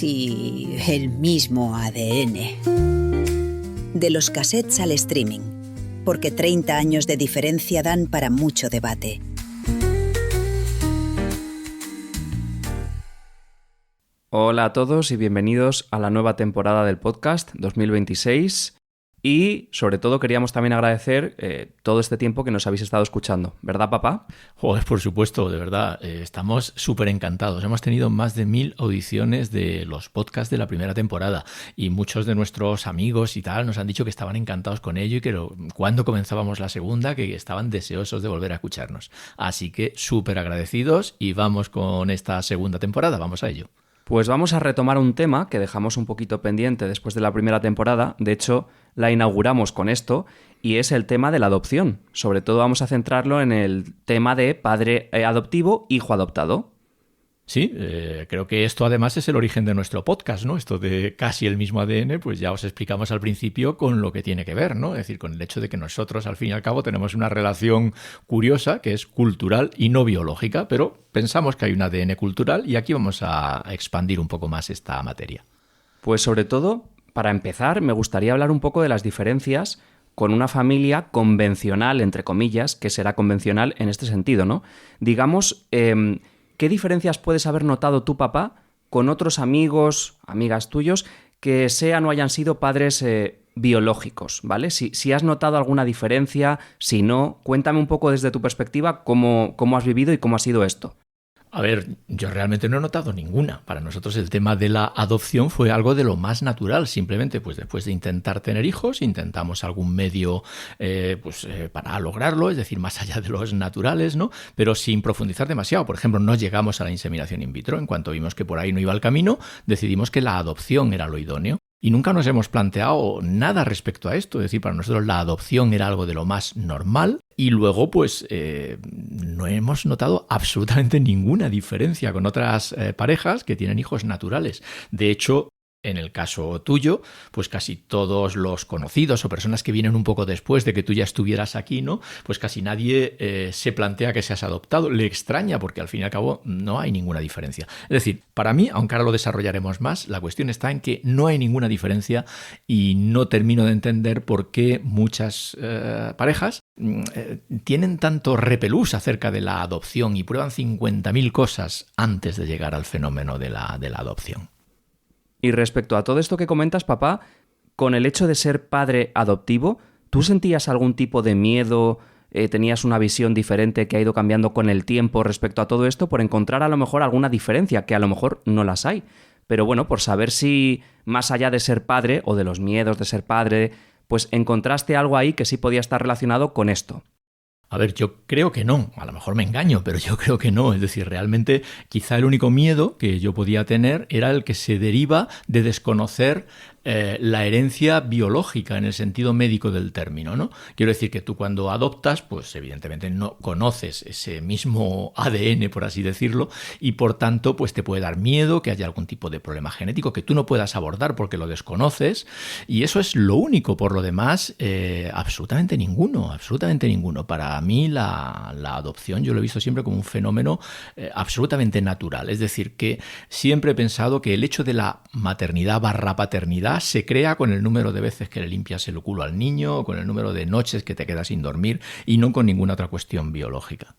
casi el mismo ADN. De los cassettes al streaming, porque 30 años de diferencia dan para mucho debate. Hola a todos y bienvenidos a la nueva temporada del podcast 2026 y sobre todo queríamos también agradecer todo este tiempo que nos habéis estado escuchando, ¿verdad, papá? Joder, por supuesto, de verdad, estamos súper encantados. Hemos tenido más de 1000 audiciones de los podcasts de la primera temporada y muchos de nuestros amigos y tal nos han dicho que estaban encantados con ello y que cuando comenzábamos la segunda que estaban deseosos de volver a escucharnos. Así que súper agradecidos y vamos con esta segunda temporada, vamos a ello. Pues vamos a retomar un tema que dejamos un poquito pendiente después de la primera temporada. De hecho, la inauguramos con esto y es el tema de la adopción. Sobre todo vamos a centrarlo en el tema de padre adoptivo, hijo adoptado. Sí, creo que esto además es el origen de nuestro podcast, ¿no? Esto de casi el mismo ADN, pues ya os explicamos al principio con lo que tiene que ver, ¿no? Es decir, con el hecho de que nosotros, al fin y al cabo, tenemos una relación curiosa que es cultural y no biológica, pero pensamos que hay un ADN cultural y aquí vamos a expandir un poco más esta materia. Pues sobre todo, para empezar, me gustaría hablar un poco de las diferencias con una familia convencional, entre comillas, que será convencional en este sentido, ¿no? Digamos, ¿qué diferencias puedes haber notado tú, papá, con otros amigos, amigas tuyos, que sean o hayan sido padres biológicos, ¿vale? Si has notado alguna diferencia, si no, cuéntame un poco desde tu perspectiva cómo has vivido y cómo ha sido esto. A ver, yo realmente no he notado ninguna. Para nosotros el tema de la adopción fue algo de lo más natural. Simplemente, pues después de intentar tener hijos, intentamos algún medio para lograrlo, es decir, más allá de los naturales, ¿no? Pero sin profundizar demasiado. Por ejemplo, no llegamos a la inseminación in vitro. En cuanto vimos que por ahí no iba el camino, decidimos que la adopción era lo idóneo. Y nunca nos hemos planteado nada respecto a esto. Es decir, para nosotros la adopción era algo de lo más normal. Y luego, pues, no hemos notado absolutamente ninguna diferencia con otras parejas que tienen hijos naturales. De hecho, en el caso tuyo, pues casi todos los conocidos o personas que vienen un poco después de que tú ya estuvieras aquí, ¿no? Pues casi nadie se plantea que seas adoptado. Le extraña porque al fin y al cabo no hay ninguna diferencia. Es decir, para mí, aunque ahora lo desarrollaremos más, la cuestión está en que no hay ninguna diferencia y no termino de entender por qué muchas parejas tienen tanto repelús acerca de la adopción y prueban 50.000 cosas antes de llegar al fenómeno de la adopción. Y respecto a todo esto que comentas, papá, con el hecho de ser padre adoptivo, ¿tú sentías algún tipo de miedo? ¿Tenías una visión diferente que ha ido cambiando con el tiempo respecto a todo esto por encontrar a lo mejor alguna diferencia, que a lo mejor no las hay? Pero bueno, por saber si más allá de ser padre o de los miedos de ser padre, pues encontraste algo ahí que sí podía estar relacionado con esto. A ver, yo creo que no, a lo mejor me engaño, pero yo creo que no. Es decir, realmente quizá el único miedo que yo podía tener era el que se deriva de desconocer la herencia biológica en el sentido médico del término, ¿no? Quiero decir que tú cuando adoptas, pues evidentemente no conoces ese mismo ADN, por así decirlo, y por tanto, pues te puede dar miedo que haya algún tipo de problema genético que tú no puedas abordar porque lo desconoces, y eso es lo único. Por lo demás, absolutamente ninguno. Para mí la adopción yo lo he visto siempre como un fenómeno absolutamente natural. Es decir, que siempre he pensado que el hecho de la maternidad / paternidad se crea con el número de veces que le limpias el culo al niño o con el número de noches que te quedas sin dormir y no con ninguna otra cuestión biológica.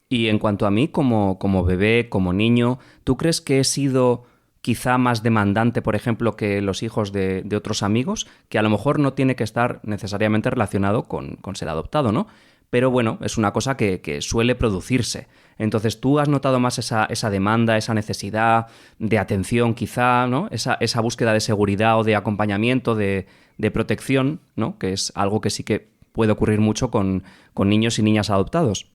Y en cuanto a mí, como bebé, como niño, ¿tú crees que he sido quizá más demandante, por ejemplo, que los hijos de otros amigos? Que a lo mejor no tiene que estar necesariamente relacionado con ser adoptado, ¿no? Pero bueno, es una cosa que suele producirse. Entonces, ¿tú has notado más esa demanda, esa necesidad de atención quizá, ¿no? Esa búsqueda de seguridad o de acompañamiento, de protección, ¿no? Que es algo que sí que puede ocurrir mucho con niños y niñas adoptados.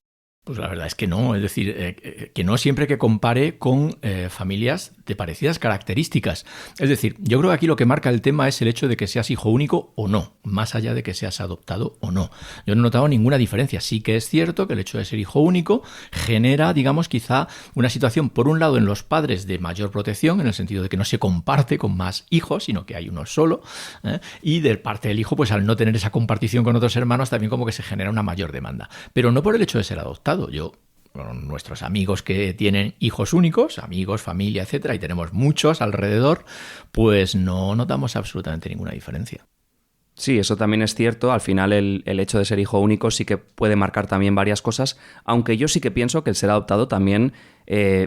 Pues la verdad es que no, es decir, que no siempre que compare con familias de parecidas características. Es decir, yo creo que aquí lo que marca el tema es el hecho de que seas hijo único o no, más allá de que seas adoptado o no. Yo no he notado ninguna diferencia. Sí que es cierto que el hecho de ser hijo único genera, digamos, quizá una situación, por un lado, en los padres de mayor protección, en el sentido de que no se comparte con más hijos, sino que hay uno solo, y de parte del hijo, pues al no tener esa compartición con otros hermanos, también como que se genera una mayor demanda. Pero no por el hecho de ser adoptado. Yo con nuestros amigos que tienen hijos únicos, amigos, familia, etcétera, y tenemos muchos alrededor, pues no notamos absolutamente ninguna diferencia. Sí, eso también es cierto. Al final el hecho de ser hijo único sí que puede marcar también varias cosas, aunque yo sí que pienso que el ser adoptado también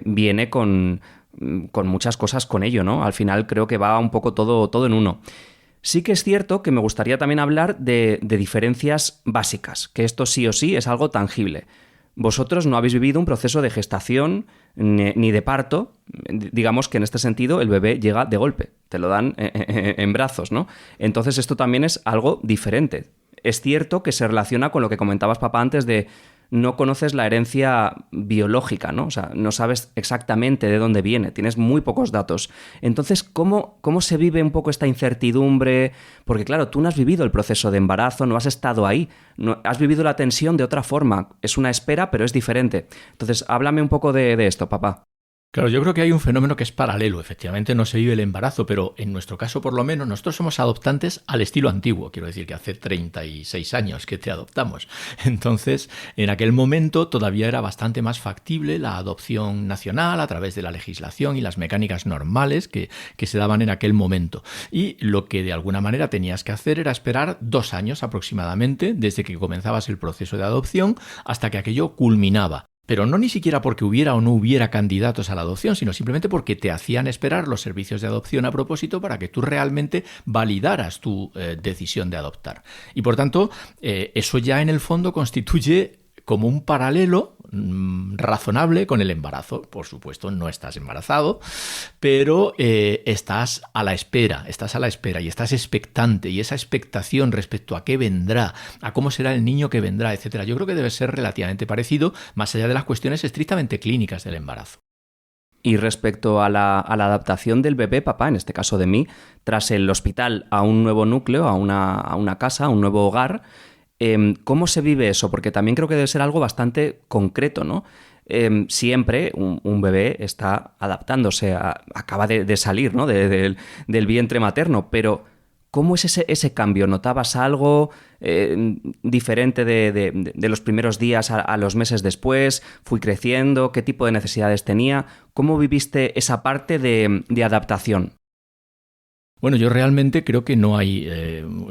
viene con muchas cosas con ello, ¿no? Al final creo que va un poco todo en uno. Sí que es cierto que me gustaría también hablar de diferencias básicas, que esto sí o sí es algo tangible. Vosotros no habéis vivido un proceso de gestación ni de parto. Digamos que en este sentido el bebé llega de golpe, te lo dan en brazos, ¿no? Entonces esto también es algo diferente. Es cierto que se relaciona con lo que comentabas, papá, antes de no conoces la herencia biológica, ¿no? O sea, no sabes exactamente de dónde viene, tienes muy pocos datos. Entonces, ¿cómo se vive un poco esta incertidumbre? Porque claro, tú no has vivido el proceso de embarazo, no has estado ahí, no, has vivido la tensión de otra forma. Es una espera, pero es diferente. Entonces, háblame un poco de esto, papá. Claro, yo creo que hay un fenómeno que es paralelo. Efectivamente no se vive el embarazo, pero en nuestro caso por lo menos nosotros somos adoptantes al estilo antiguo. Quiero decir que hace 36 años que te adoptamos. Entonces, en aquel momento todavía era bastante más factible la adopción nacional a través de la legislación y las mecánicas normales que se daban en aquel momento. Y lo que de alguna manera tenías que hacer era esperar 2 años aproximadamente desde que comenzabas el proceso de adopción hasta que aquello culminaba. Pero no ni siquiera porque hubiera o no hubiera candidatos a la adopción, sino simplemente porque te hacían esperar los servicios de adopción a propósito para que tú realmente validaras tu decisión de adoptar. Y por tanto, eso ya en el fondo constituye como un paralelo razonable con el embarazo. Por supuesto, no estás embarazado, pero estás a la espera y estás expectante, y esa expectación respecto a qué vendrá, a cómo será el niño que vendrá, etcétera. Yo creo que debe ser relativamente parecido, más allá de las cuestiones estrictamente clínicas del embarazo. Y respecto a la adaptación del bebé, papá, en este caso de mí, tras el hospital a un nuevo núcleo, a una casa, a un nuevo hogar, ¿cómo se vive eso? Porque también creo que debe ser algo bastante concreto, ¿no? Siempre un bebé está adaptándose, acaba de salir, ¿no? del vientre materno, pero ¿cómo es ese cambio? ¿Notabas algo diferente de los primeros días a los meses después? ¿Fui creciendo? ¿Qué tipo de necesidades tenía? ¿Cómo viviste esa parte de adaptación? Bueno, yo realmente creo que no hay,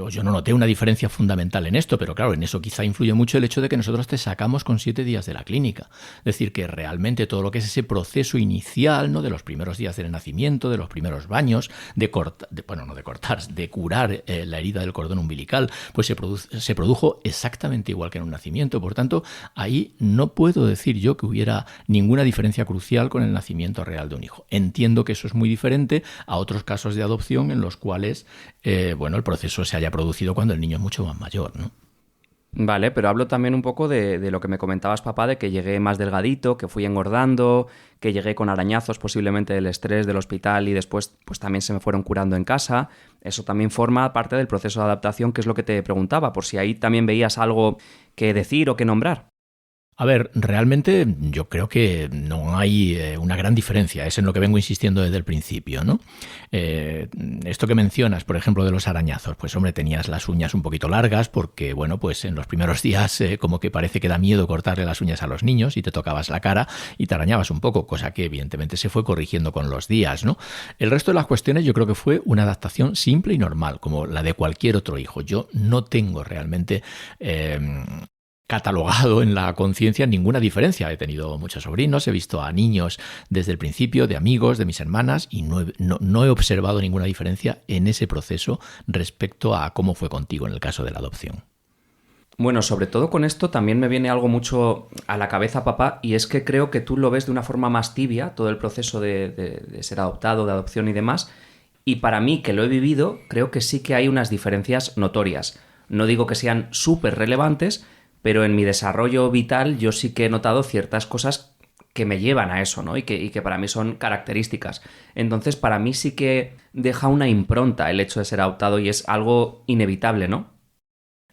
yo no noté una diferencia fundamental en esto, pero claro, en eso quizá influye mucho el hecho de que nosotros te sacamos con 7 días de la clínica. Es decir, que realmente todo lo que es ese proceso inicial, ¿no? De los primeros días del nacimiento, de los primeros baños, de curar la herida del cordón umbilical, pues se produjo exactamente igual que en un nacimiento. Por tanto, ahí no puedo decir yo que hubiera ninguna diferencia crucial con el nacimiento real de un hijo. Entiendo que eso es muy diferente a otros casos de adopción en los cuales el proceso se haya producido cuando el niño es mucho más mayor, ¿no? Vale, pero hablo también un poco de lo que me comentabas, papá, de que llegué más delgadito, que fui engordando, que llegué con arañazos posiblemente del estrés del hospital y después pues también se me fueron curando en casa. Eso también forma parte del proceso de adaptación, que es lo que te preguntaba, por si ahí también veías algo que decir o que nombrar. A ver, realmente yo creo que no hay una gran diferencia, es en lo que vengo insistiendo desde el principio, ¿no? Esto que mencionas, por ejemplo, de los arañazos, pues hombre, tenías las uñas un poquito largas porque, bueno, pues en los primeros días como que parece que da miedo cortarle las uñas a los niños y te tocabas la cara y te arañabas un poco, cosa que evidentemente se fue corrigiendo con los días, ¿no? El resto de las cuestiones yo creo que fue una adaptación simple y normal, como la de cualquier otro hijo. Yo no tengo realmente catalogado en la conciencia ninguna diferencia. He tenido muchos sobrinos, he visto a niños desde el principio, de amigos, de mis hermanas, y no he observado ninguna diferencia en ese proceso respecto a cómo fue contigo en el caso de la adopción. Bueno, sobre todo con esto también me viene algo mucho a la cabeza, papá, y es que creo que tú lo ves de una forma más tibia, todo el proceso de ser adoptado, de adopción y demás, y para mí, que lo he vivido, creo que sí que hay unas diferencias notorias. No digo que sean súper relevantes, pero en mi desarrollo vital yo sí que he notado ciertas cosas que me llevan a eso, ¿no? Y que para mí son características. Entonces, para mí sí que deja una impronta el hecho de ser adoptado y es algo inevitable, ¿no?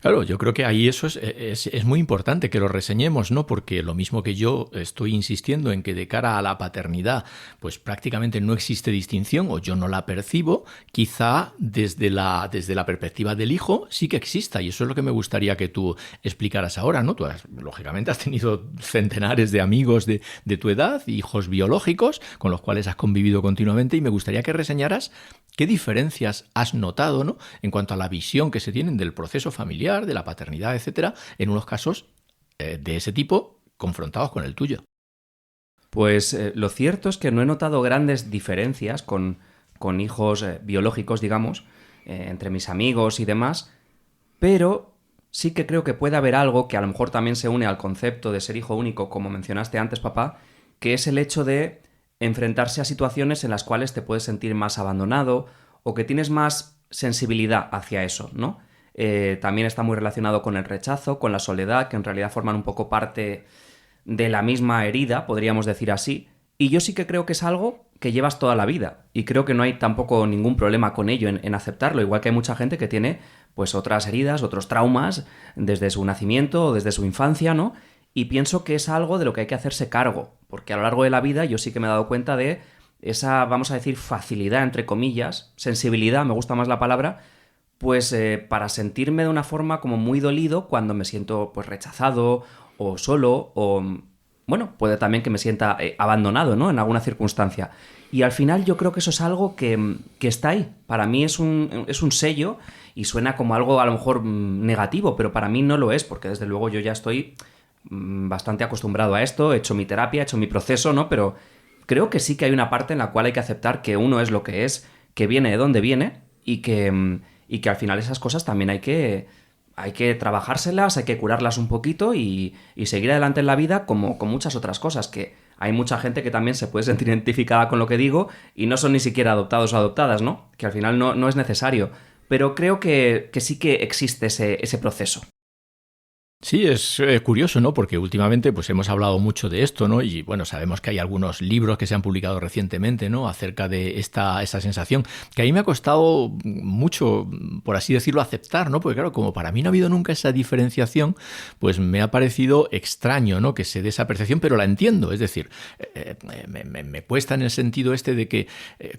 Claro, yo creo que ahí eso es muy importante que lo reseñemos, ¿no? Porque lo mismo que yo estoy insistiendo en que de cara a la paternidad, pues prácticamente no existe distinción o yo no la percibo, quizá desde la perspectiva del hijo sí que exista, y eso es lo que me gustaría que tú explicaras ahora, ¿no? Lógicamente has tenido centenares de amigos de tu edad, hijos biológicos, con los cuales has convivido continuamente, y me gustaría que reseñaras qué diferencias has notado, ¿no? En cuanto a la visión que se tienen del proceso familiar, de la paternidad, etcétera, en unos casos de ese tipo confrontados con el tuyo. Pues lo cierto es que no he notado grandes diferencias con hijos biológicos, digamos, entre mis amigos y demás, pero sí que creo que puede haber algo que a lo mejor también se une al concepto de ser hijo único, como mencionaste antes, papá, que es el hecho de enfrentarse a situaciones en las cuales te puedes sentir más abandonado o que tienes más sensibilidad hacia eso, ¿no? También está muy relacionado con el rechazo, con la soledad, que en realidad forman un poco parte de la misma herida, podríamos decir así. Y yo sí que creo que es algo que llevas toda la vida. Y creo que no hay tampoco ningún problema con ello, en aceptarlo. Igual que hay mucha gente que tiene pues otras heridas, otros traumas, desde su nacimiento o desde su infancia, ¿no? Y pienso que es algo de lo que hay que hacerse cargo. Porque a lo largo de la vida yo sí que me he dado cuenta de esa, vamos a decir, facilidad, entre comillas, sensibilidad, me gusta más la palabra, pues para sentirme de una forma como muy dolido cuando me siento pues rechazado o solo o, bueno, puede también que me sienta abandonado, ¿no? En alguna circunstancia. Y al final yo creo que eso es algo que está ahí. Para mí es un sello y suena como algo a lo mejor negativo, pero para mí no lo es, porque desde luego yo ya estoy bastante acostumbrado a esto, he hecho mi terapia, he hecho mi proceso, ¿no? Pero creo que sí que hay una parte en la cual hay que aceptar que uno es lo que es, que viene de donde viene y que al final esas cosas también hay que trabajárselas, hay que curarlas un poquito y seguir adelante en la vida como con muchas otras cosas, que hay mucha gente que también se puede sentir identificada con lo que digo y no son ni siquiera adoptados o adoptadas, ¿no? Que al final no es necesario. Pero creo que sí que existe ese proceso. Sí, es curioso, ¿no? Porque últimamente pues hemos hablado mucho de esto, ¿no? Y bueno, sabemos que hay algunos libros que se han publicado recientemente, ¿no? Acerca de esa sensación, que a mí me ha costado mucho, por así decirlo, aceptar, ¿no? Porque claro, como para mí no ha habido nunca esa diferenciación, pues me ha parecido extraño, ¿no? Que se dé esa percepción, pero la entiendo. Es decir, me cuesta en el sentido este de que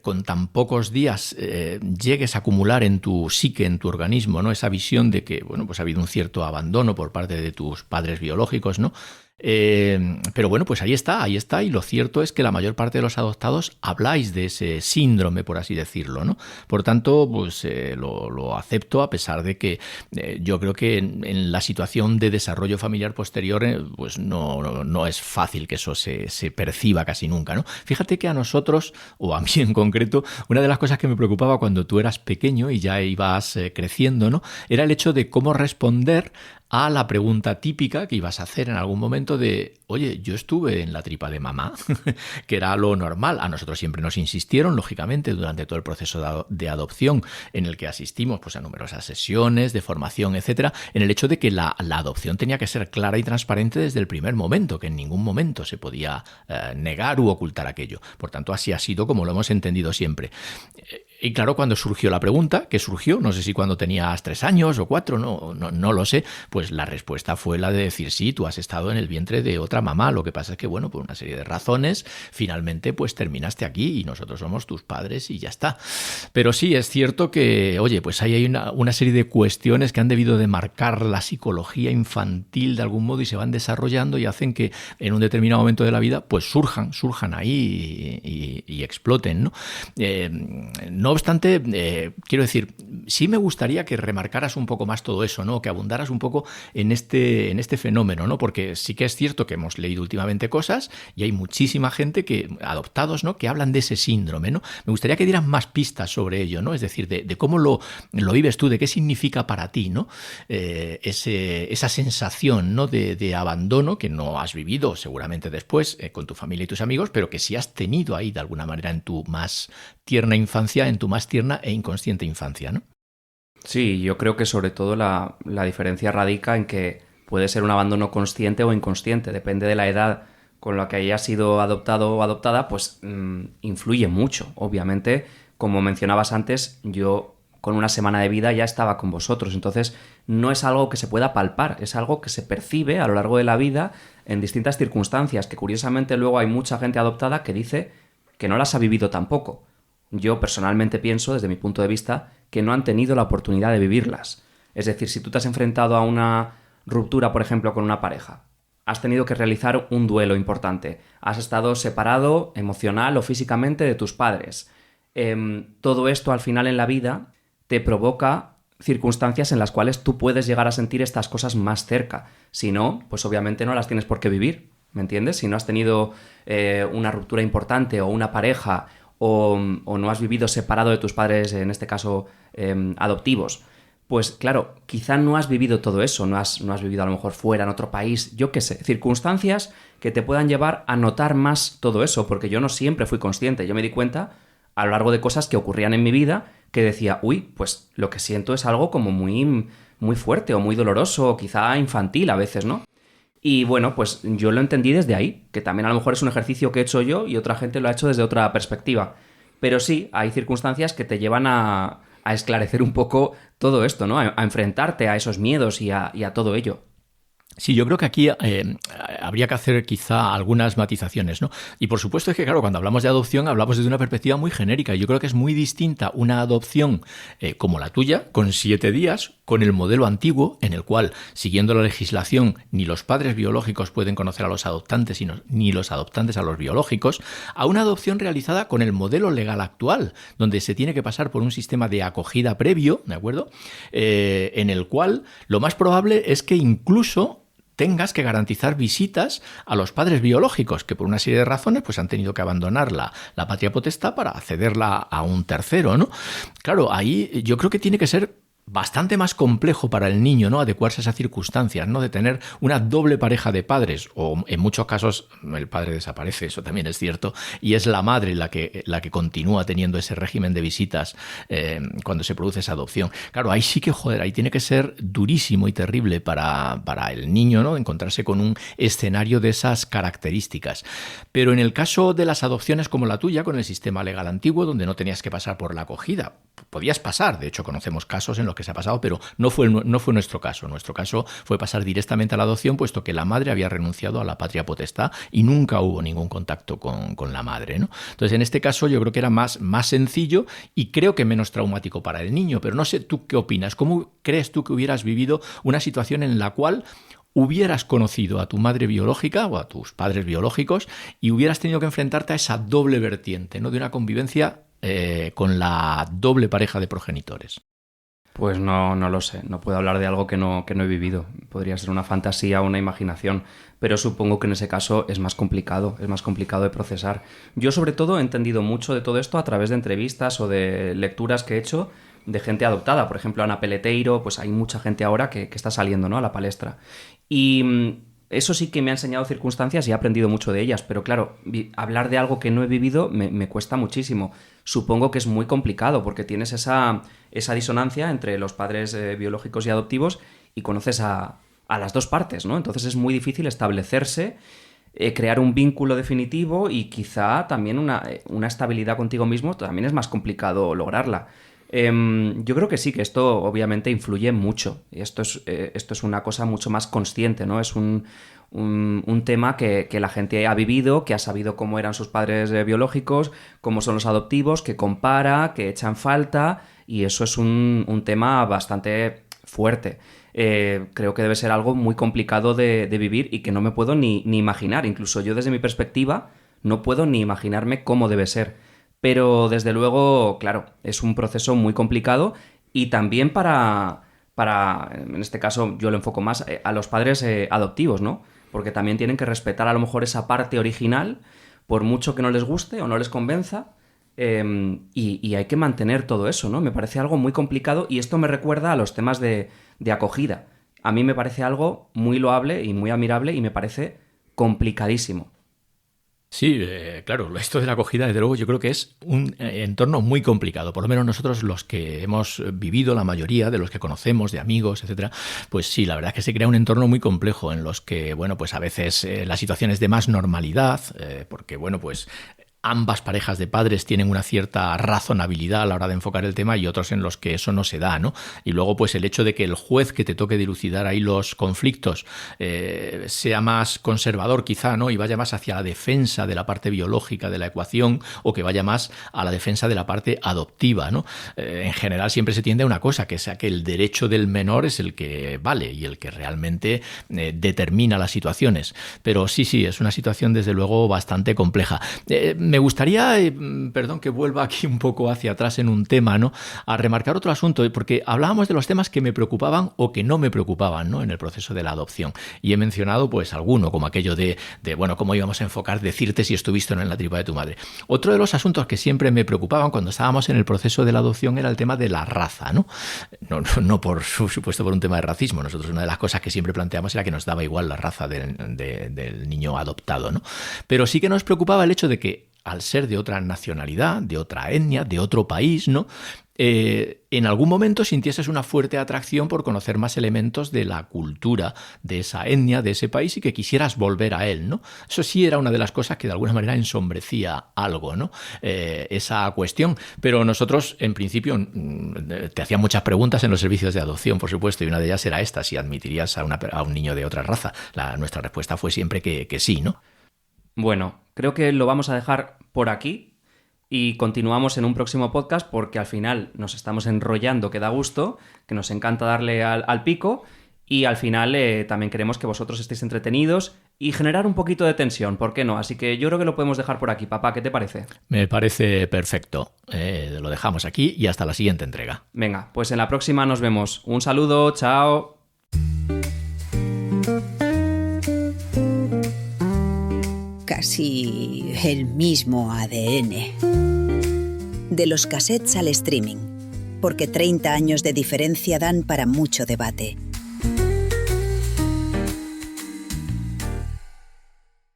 con tan pocos días llegues a acumular en tu psique, en tu organismo, ¿no? Esa visión de que, bueno, pues ha habido un cierto abandono por parte de tus padres biológicos, ¿no? Pero bueno, pues ahí está, y lo cierto es que la mayor parte de los adoptados habláis de ese síndrome, por así decirlo, ¿no? Por tanto, pues lo acepto, a pesar de que yo creo que en la situación de desarrollo familiar posterior, pues no es fácil que eso se perciba casi nunca, ¿no? Fíjate que a nosotros, o a mí en concreto, una de las cosas que me preocupaba cuando tú eras pequeño y ya ibas creciendo, ¿no? Era el hecho de cómo responder a la pregunta típica que ibas a hacer en algún momento de, oye, yo estuve en la tripa de mamá, que era lo normal. A nosotros siempre nos insistieron, lógicamente, durante todo el proceso de adopción en el que asistimos pues, a numerosas sesiones de formación, etcétera, en el hecho de que la adopción tenía que ser clara y transparente desde el primer momento, que en ningún momento se podía negar u ocultar aquello. Por tanto, así ha sido como lo hemos entendido siempre. Y claro, cuando surgió la pregunta, que surgió, no sé si cuando tenías 3 años o 4, no lo sé, pues la respuesta fue la de decir, sí, tú has estado en el vientre de otra mamá, lo que pasa es que, bueno, por una serie de razones, finalmente pues terminaste aquí y nosotros somos tus padres y ya está. Pero sí, es cierto que, oye, pues ahí hay una serie de cuestiones que han debido de marcar la psicología infantil de algún modo y se van desarrollando y hacen que en un determinado momento de la vida pues surjan ahí y exploten, ¿no? No obstante, quiero decir, sí me gustaría que remarcaras un poco más todo eso, ¿no? Que abundaras un poco en este fenómeno, ¿no? Porque sí que es cierto que hemos leído últimamente cosas y hay muchísima gente adoptados, ¿no? Que hablan de ese síndrome, ¿no? Me gustaría que dieras más pistas sobre ello, ¿no? Es decir, de cómo lo vives tú, de qué significa para ti, ¿no? Esa sensación, ¿no? De abandono que no has vivido seguramente después con tu familia y tus amigos, pero que sí has tenido ahí de alguna manera en tu más tierna infancia, en tu más tierna e inconsciente infancia, ¿no? Sí, yo creo que sobre todo la diferencia radica en que puede ser un abandono consciente o inconsciente, depende de la edad con la que haya sido adoptado o adoptada, pues influye mucho. Obviamente, como mencionabas antes, yo con una semana de vida ya estaba con vosotros. Entonces, no es algo que se pueda palpar, es algo que se percibe a lo largo de la vida en distintas circunstancias, que curiosamente luego hay mucha gente adoptada que dice que no las ha vivido tampoco. Yo personalmente pienso, desde mi punto de vista, que no han tenido la oportunidad de vivirlas. Es decir, si tú te has enfrentado a una ruptura, por ejemplo, con una pareja, has tenido que realizar un duelo importante, has estado separado emocional o físicamente de tus padres. Todo esto al final en la vida te provoca circunstancias en las cuales tú puedes llegar a sentir estas cosas más cerca. Si no, pues obviamente no las tienes por qué vivir, ¿me entiendes? Si no has tenido una ruptura importante o una pareja o no has vivido separado de tus padres, en este caso adoptivos, pues claro, quizá no has vivido todo eso, no has vivido a lo mejor fuera, en otro país, yo qué sé, circunstancias que te puedan llevar a notar más todo eso, porque yo no siempre fui consciente, yo me di cuenta a lo largo de cosas que ocurrían en mi vida que decía, uy, pues lo que siento es algo como muy, muy fuerte o muy doloroso o quizá infantil a veces, ¿no? Y bueno, pues yo lo entendí desde ahí, que también a lo mejor es un ejercicio que he hecho yo y otra gente lo ha hecho desde otra perspectiva. Pero sí, hay circunstancias que te llevan a esclarecer un poco todo esto, ¿no? A enfrentarte a esos miedos y a todo ello. Sí, yo creo que aquí habría que hacer quizá algunas matizaciones, ¿no? Y por supuesto es que, claro, cuando hablamos de adopción hablamos desde una perspectiva muy genérica. Yo creo que es muy distinta una adopción como la tuya, con 7 días, con el modelo antiguo, en el cual, siguiendo la legislación, ni los padres biológicos pueden conocer a los adoptantes, ni los adoptantes a los biológicos, a una adopción realizada con el modelo legal actual, donde se tiene que pasar por un sistema de acogida previo, ¿de acuerdo? En el cual lo más probable es que incluso tengas que garantizar visitas a los padres biológicos, que por una serie de razones pues han tenido que abandonar la patria potestad para cederla a un tercero, ¿no? Claro, ahí yo creo que tiene que ser bastante más complejo para el niño, ¿no? Adecuarse a esas circunstancias, ¿no? De tener una doble pareja de padres, o en muchos casos el padre desaparece, eso también es cierto, y es la madre la que continúa teniendo ese régimen de visitas cuando se produce esa adopción. Claro, ahí sí que, joder, ahí tiene que ser durísimo y terrible para el niño, ¿no? Encontrarse con un escenario de esas características. Pero en el caso de las adopciones como la tuya, con el sistema legal antiguo, donde no tenías que pasar por la acogida, podías pasar, de hecho conocemos casos en los que se ha pasado, pero no fue nuestro caso. Nuestro caso fue pasar directamente a la adopción, puesto que la madre había renunciado a la patria potestad y nunca hubo ningún contacto con la madre, ¿no? Entonces, en este caso yo creo que era más sencillo y creo que menos traumático para el niño, pero no sé tú qué opinas. ¿Cómo crees tú que hubieras vivido una situación en la cual hubieras conocido a tu madre biológica o a tus padres biológicos y hubieras tenido que enfrentarte a esa doble vertiente, ¿no? De una convivencia con la doble pareja de progenitores? Pues no lo sé, no puedo hablar de algo que no he vivido. Podría ser una fantasía o una imaginación, pero supongo que en ese caso es más complicado de procesar. Yo sobre todo he entendido mucho de todo esto a través de entrevistas o de lecturas que he hecho de gente adoptada. Por ejemplo, Ana Peleteiro, pues hay mucha gente ahora que está saliendo, ¿no?, a la palestra. Y eso sí que me ha enseñado circunstancias y he aprendido mucho de ellas, pero claro, hablar de algo que no he vivido me cuesta muchísimo. Supongo que es muy complicado porque tienes esa disonancia entre los padres biológicos y adoptivos y conoces a las dos partes, ¿no? Entonces es muy difícil establecerse, crear un vínculo definitivo y quizá también una estabilidad contigo mismo también es más complicado lograrla. Yo creo que sí, que esto obviamente influye mucho. Esto es una cosa mucho más consciente, ¿no? Es un tema que la gente ha vivido, que ha sabido cómo eran sus padres biológicos, cómo son los adoptivos, que compara, que echa en falta, y eso es un tema bastante fuerte. Creo que debe ser algo muy complicado de vivir y que no me puedo ni imaginar. Incluso yo desde mi perspectiva no puedo ni imaginarme cómo debe ser. Pero desde luego, claro, es un proceso muy complicado y también para en este caso yo lo enfoco más a los padres adoptivos, ¿no? Porque también tienen que respetar a lo mejor esa parte original, por mucho que no les guste o no les convenza, y hay que mantener todo eso, ¿no? Me parece algo muy complicado y esto me recuerda a los temas de acogida. A mí me parece algo muy loable y muy admirable y me parece complicadísimo. Sí, claro, esto de la acogida, desde luego, yo creo que es un entorno muy complicado. Por lo menos nosotros, los que hemos vivido, la mayoría de los que conocemos, de amigos, etcétera, pues sí, la verdad es que se crea un entorno muy complejo en los que, bueno, pues a veces la situación es de más normalidad, porque, bueno, pues ambas parejas de padres tienen una cierta razonabilidad a la hora de enfocar el tema y otros en los que eso no se da, ¿no? Y luego, pues el hecho de que el juez que te toque dilucidar ahí los conflictos sea más conservador quizá, ¿no? Y vaya más hacia la defensa de la parte biológica de la ecuación o que vaya más a la defensa de la parte adoptiva, ¿no? En general siempre se tiende a una cosa, que sea que el derecho del menor es el que vale y el que realmente determina las situaciones. Pero sí, es una situación desde luego bastante compleja. Me gustaría, perdón que vuelva aquí un poco hacia atrás en un tema, ¿no? A remarcar otro asunto, porque hablábamos de los temas que me preocupaban o que no me preocupaban, ¿no? En el proceso de la adopción. Y he mencionado pues alguno, como aquello de bueno, cómo íbamos a enfocar, decirte si estuviste o no en la tripa de tu madre. Otro de los asuntos que siempre me preocupaban cuando estábamos en el proceso de la adopción era el tema de la raza, ¿no? No por supuesto por un tema de racismo. Nosotros una de las cosas que siempre planteamos era que nos daba igual la raza del niño adoptado, ¿no? Pero sí que nos preocupaba el hecho de que al ser de otra nacionalidad, de otra etnia, de otro país, ¿no? En algún momento sintieses una fuerte atracción por conocer más elementos de la cultura de esa etnia, de ese país y que quisieras volver a él, ¿no? Eso sí era una de las cosas que de alguna manera ensombrecía algo, ¿no? Esa cuestión. Pero nosotros, en principio, te hacían muchas preguntas en los servicios de adopción, por supuesto, y una de ellas era esta, si admitirías a un niño de otra raza. Nuestra respuesta fue siempre que sí, ¿no? Bueno, creo que lo vamos a dejar por aquí y continuamos en un próximo podcast porque al final nos estamos enrollando que da gusto, que nos encanta darle al pico y al final también queremos que vosotros estéis entretenidos y generar un poquito de tensión, ¿por qué no? Así que yo creo que lo podemos dejar por aquí. Papá, ¿qué te parece? Me parece perfecto. Lo dejamos aquí y hasta la siguiente entrega. Venga, pues en la próxima nos vemos. Un saludo, chao. Casi el mismo ADN. De los cassettes al streaming, porque 30 años de diferencia dan para mucho debate.